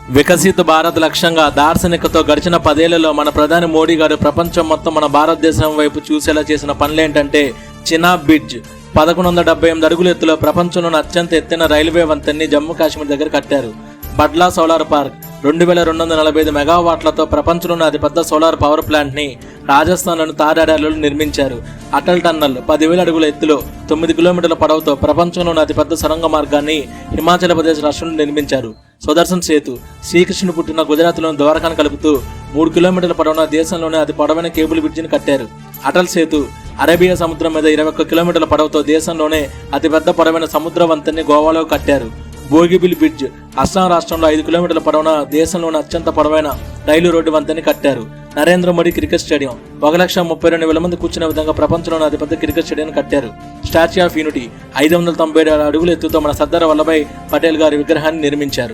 వికసిత భారత్ లక్ష్యంగా దార్శనికతో గడిచిన 10 ఏళ్లలో మన ప్రధాని మోడీ గారు ప్రపంచం మొత్తం మన భారతదేశం వైపు చూసేలా చేసిన పనులేంటంటే చినాబ్ బ్రిడ్జ్ 1178 అడుగుల ఎత్తులో ప్రపంచంలోని అత్యంత ఎత్తైన రైల్వే వంతెన్ని జమ్మూ కాశ్మీర్ దగ్గర కట్టారు. బడ్లా సోలార్ పార్క్ 2245 మెగావాట్లతో ప్రపంచంలోని అతిపెద్ద సోలార్ పవర్ ప్లాంట్ ని రాజస్థాన్లోని తారాడలో నిర్మించారు. అటల్ టన్నల్ 10,000 అడుగుల ఎత్తులో 9 కిలోమీటర్ల పొడవుతో ప్రపంచంలోని అతిపెద్ద సొరంగ మార్గాన్ని హిమాచల్ ప్రదేశ్ రాష్ట్రంలో నిర్మించారు. సుదర్శన్ సేతు శ్రీకృష్ణుడు పుట్టిన గుజరాత్లోని ద్వారకాను కలుపుతూ 3 కిలోమీటర్ల పొడవున దేశంలోనే అతి పొడవైన కేబుల్ బ్రిడ్జిని కట్టారు. అటల్ సేతు అరేబియా సముద్రం మీద 21 కిలోమీటర్ల పొడవుతో దేశంలోనే అతిపెద్ద పొడవైన సముద్ర వంతెన్ని గోవాలో కట్టారు. బోగిబిల్ బ్రిడ్జ్ అస్సాం రాష్ట్రంలో 5 కిలోమీటర్ల పొడవున దేశంలోని అత్యంత పొడవైన రైలు రోడ్డు వంతెని కట్టారు. నరేంద్ర మోడీ క్రికెట్ స్టేడియం 1,32,000 మంది కూర్చునే విధంగా ప్రపంచంలోని అతిపెద్ద క్రికెట్ స్టేడియం కట్టారు. స్టాచ్యూ ఆఫ్ యూనిటీ 597 అడుగుల ఎత్తుతో మన సర్దార్ వల్లభాయ్ పటేల్ గారి విగ్రహాన్ని నిర్మించారు.